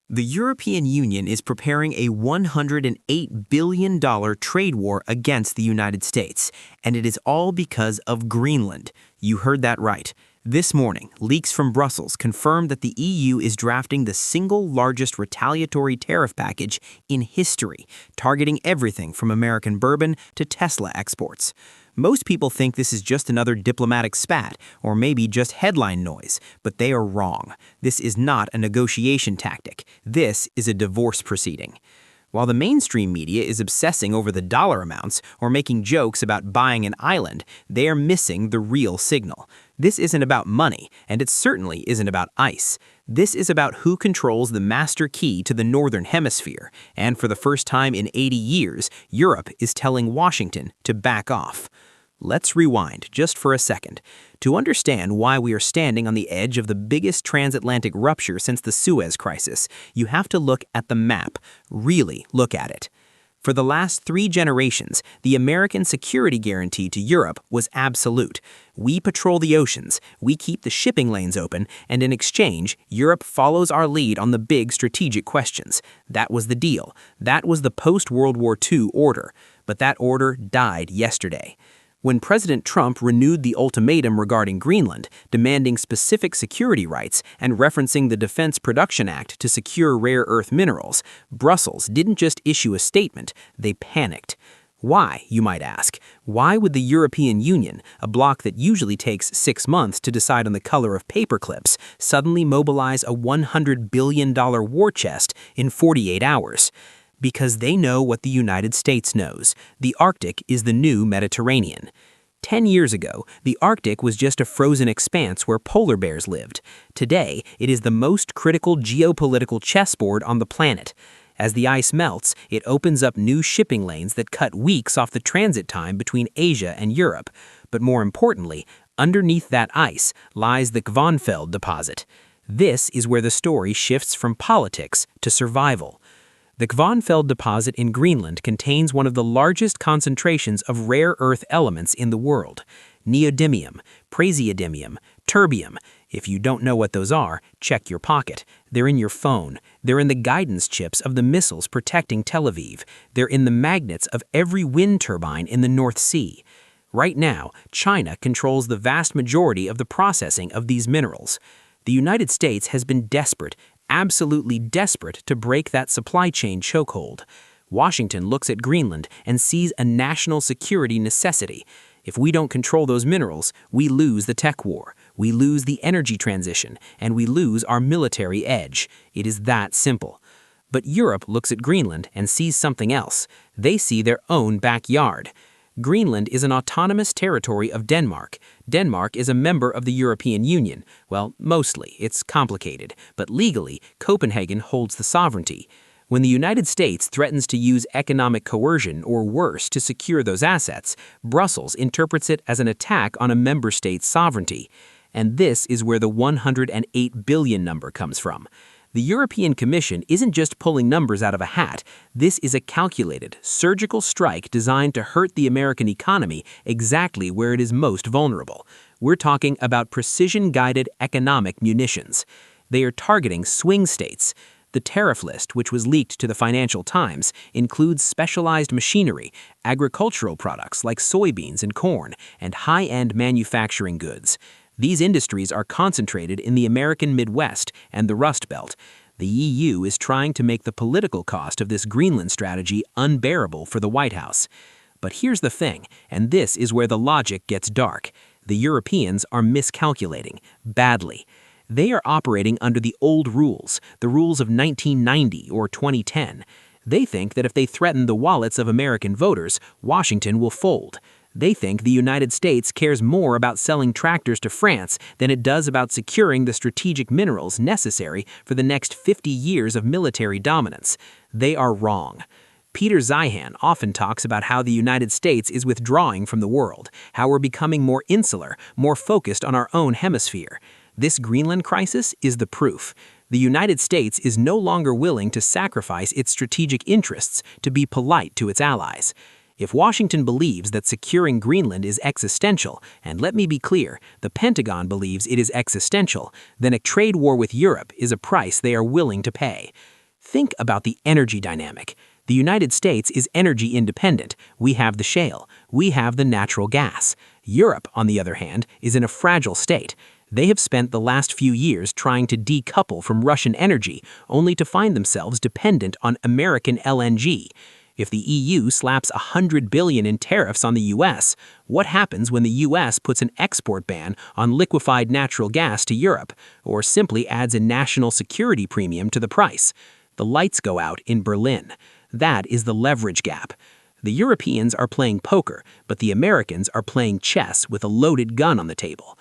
The European Union is preparing a $108 billion trade war against the United States, and it is all because of Greenland. You heard that right. This morning, leaks from Brussels confirmed that the EU is drafting the single largest retaliatory tariff package in history, targeting everything from American bourbon to Tesla exports. Most people think this is just another diplomatic spat, or maybe just headline noise, but they are wrong. This is not a negotiation tactic. This is a divorce proceeding. While the mainstream media is obsessing over the dollar amounts or making jokes about buying an island, they are missing the real signal. This isn't about money, and it certainly isn't about ice. This is about who controls the master key to the Northern Hemisphere, and for the first time in 80 years, Europe is telling Washington to back off. Let's rewind just for a second. To understand why we are standing on the edge of the biggest transatlantic rupture since the Suez Crisis, you have to look at the map, really look at it. For the last 3 generations, the American security guarantee to Europe was absolute. We patrol the oceans, we keep the shipping lanes open, and in exchange, Europe follows our lead on the big strategic questions. That was the deal. That was the post-World War II order. But that order died yesterday. When President Trump renewed the ultimatum regarding Greenland, demanding specific security rights and referencing the Defense Production Act to secure rare earth minerals, Brussels didn't just issue a statement, they panicked. Why, you might ask? Why would the European Union, a bloc that usually takes 6 months to decide on the color of paperclips, suddenly mobilize a $100 billion war chest in 48 hours? Because they know what the United States knows. The Arctic is the new Mediterranean. 10 years ago, the Arctic was just a frozen expanse where polar bears lived. Today, it is the most critical geopolitical chessboard on the planet. As the ice melts, it opens up new shipping lanes that cut weeks off the transit time between Asia and Europe. But more importantly, underneath that ice lies the Kvanefjeld deposit. This is where the story shifts from politics to survival. The Kvanefjeld deposit in Greenland contains one of the largest concentrations of rare earth elements in the world. Neodymium, praseodymium, terbium. If you don't know what those are, check your pocket. They're in your phone. They're in the guidance chips of the missiles protecting Tel Aviv. They're in the magnets of every wind turbine in the North Sea. Right now, China controls the vast majority of the processing of these minerals. The United States has been desperate, absolutely desperate to break that supply chain chokehold. Washington looks at Greenland and sees a national security necessity. If we don't control those minerals, we lose the tech war, we lose the energy transition, and we lose our military edge. It is that simple. But Europe looks at Greenland and sees something else. They see their own backyard. Greenland is an autonomous territory of Denmark. Denmark is a member of the European Union. Well, mostly. It's complicated. But legally, Copenhagen holds the sovereignty. When the United States threatens to use economic coercion or worse to secure those assets, Brussels interprets it as an attack on a member state's sovereignty. And this is where the 108 billion number comes from. The European Commission isn't just pulling numbers out of a hat. This is a calculated, surgical strike designed to hurt the American economy exactly where it is most vulnerable. We're talking about precision-guided economic munitions. They are targeting swing states. The tariff list, which was leaked to the Financial Times, includes specialized machinery, agricultural products like soybeans and corn, and high-end manufacturing goods. These industries are concentrated in the American Midwest and the Rust Belt. The EU is trying to make the political cost of this Greenland strategy unbearable for the White House. But here's the thing, and this is where the logic gets dark. The Europeans are miscalculating, badly. They are operating under the old rules, the rules of 1990 or 2010. They think that if they threaten the wallets of American voters, Washington will fold. They think the United States cares more about selling tractors to France than it does about securing the strategic minerals necessary for the next 50 years of military dominance. They are wrong. Peter Zeihan often talks about how the United States is withdrawing from the world, how we're becoming more insular, more focused on our own hemisphere. This Greenland crisis is the proof. The United States is no longer willing to sacrifice its strategic interests to be polite to its allies. If Washington believes that securing Greenland is existential, and let me be clear, the Pentagon believes it is existential, then a trade war with Europe is a price they are willing to pay. Think about the energy dynamic. The United States is energy independent. We have the shale. We have the natural gas. Europe, on the other hand, is in a fragile state. They have spent the last few years trying to decouple from Russian energy, only to find themselves dependent on American LNG. If the EU slaps $100 billion in tariffs on the US, what happens when the US puts an export ban on liquefied natural gas to Europe, or simply adds a national security premium to the price? The lights go out in Berlin. That is the leverage gap. The Europeans are playing poker, but the Americans are playing chess with a loaded gun on the table.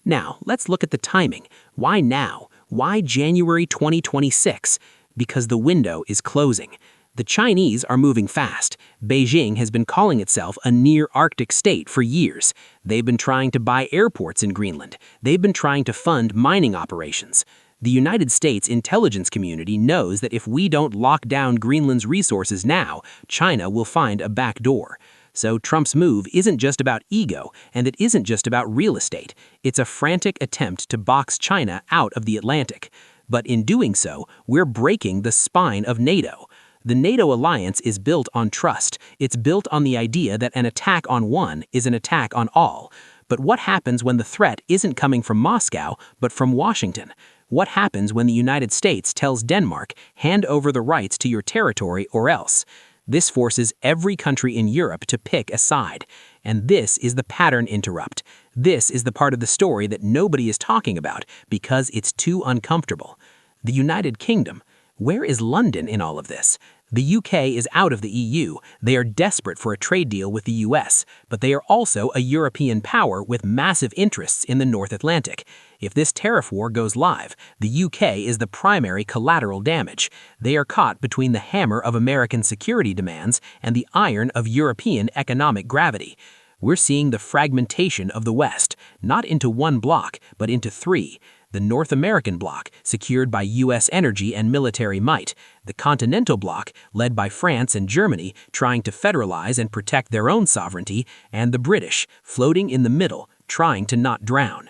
Now, let's look at the timing. Why now? Why January 2026? Because the window is closing. The Chinese are moving fast. Beijing has been calling itself a near-Arctic state for years. They've been trying to buy airports in Greenland. They've been trying to fund mining operations. The United States intelligence community knows that if we don't lock down Greenland's resources now, China will find a back door. So Trump's move isn't just about ego, and it isn't just about real estate. It's a frantic attempt to box China out of the Atlantic. But in doing so, we're breaking the spine of NATO. The NATO alliance is built on trust. It's built on the idea that an attack on one is an attack on all. But what happens when the threat isn't coming from Moscow, but from Washington? What happens when the United States tells Denmark, hand over the rights to your territory or else? This forces every country in Europe to pick a side. And this is the pattern interrupt. This is the part of the story that nobody is talking about because it's too uncomfortable. The United Kingdom. Where is London in all of this? The UK is out of the EU. They are desperate for a trade deal with the US, but they are also a European power with massive interests in the North Atlantic. If this tariff war goes live, the UK is the primary collateral damage. They are caught between the hammer of American security demands and the iron of European economic gravity. We're seeing the fragmentation of the West, not into one bloc, but into three. The North American bloc, secured by U.S. energy and military might, the continental bloc, led by France and Germany, trying to federalize and protect their own sovereignty, and the British, floating in the middle, trying to not drown.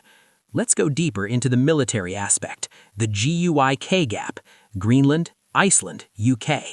Let's go deeper into the military aspect, the GUIK gap, Greenland, Iceland, UK.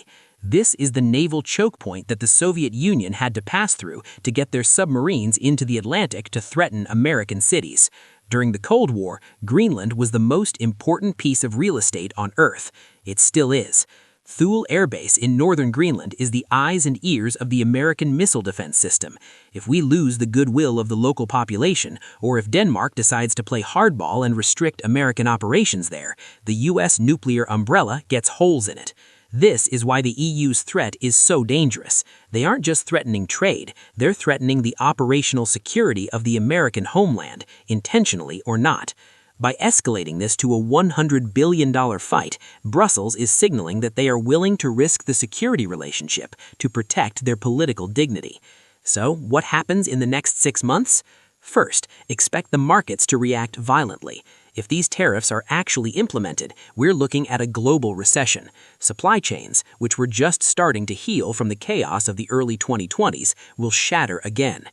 This is the naval choke point that the Soviet Union had to pass through to get their submarines into the Atlantic to threaten American cities. During the Cold War, Greenland was the most important piece of real estate on Earth. It still is. Thule Air Base in northern Greenland is the eyes and ears of the American missile defense system. If we lose the goodwill of the local population, or if Denmark decides to play hardball and restrict American operations there, the U.S. nuclear umbrella gets holes in it. This is why the EU's threat is so dangerous. They aren't just threatening trade, they're threatening the operational security of the American homeland, intentionally or not. By escalating this to a $100 billion fight, Brussels is signaling that they are willing to risk the security relationship to protect their political dignity. So, what happens in the next 6 months? First, expect the markets to react violently. If these tariffs are actually implemented, we're looking at a global recession. Supply chains, which were just starting to heal from the chaos of the early 2020s, will shatter again.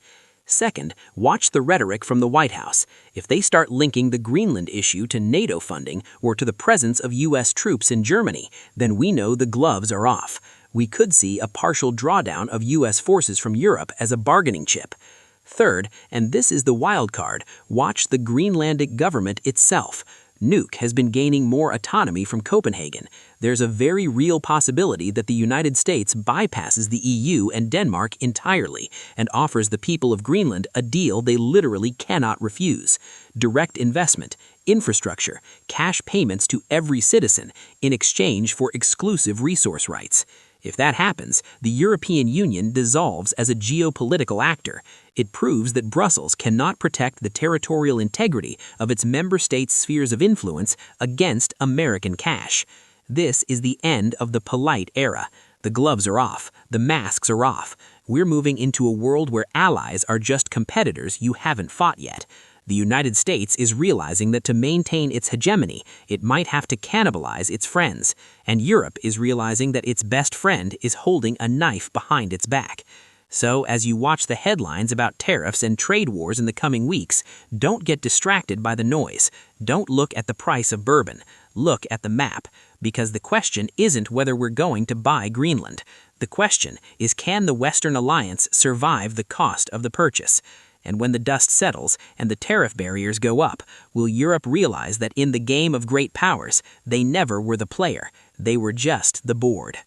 Second, watch the rhetoric from the White House. If they start linking the Greenland issue to NATO funding or to the presence of U.S. troops in Germany, then we know the gloves are off. We could see a partial drawdown of U.S. forces from Europe as a bargaining chip. Third, and this is the wild card, watch the Greenlandic government itself. Nuuk has been gaining more autonomy from Copenhagen. There's a very real possibility that the United States bypasses the EU and Denmark entirely and offers the people of Greenland a deal they literally cannot refuse. Direct investment, infrastructure, cash payments to every citizen in exchange for exclusive resource rights. If that happens, the European Union dissolves as a geopolitical actor. It proves that Brussels cannot protect the territorial integrity of its member states' spheres of influence against American cash. This is the end of the polite era. The gloves are off. The masks are off. We're moving into a world where allies are just competitors you haven't fought yet. The United States is realizing that to maintain its hegemony, it might have to cannibalize its friends. And Europe is realizing that its best friend is holding a knife behind its back. So, as you watch the headlines about tariffs and trade wars in the coming weeks, don't get distracted by the noise. Don't look at the price of bourbon. look at the map, because the question isn't whether we're going to buy Greenland. The question is, can the Western alliance survive the cost of the purchase? And when the dust settles and the tariff barriers go up, will Europe realize that in the game of great powers, they never were the player, they were just the board?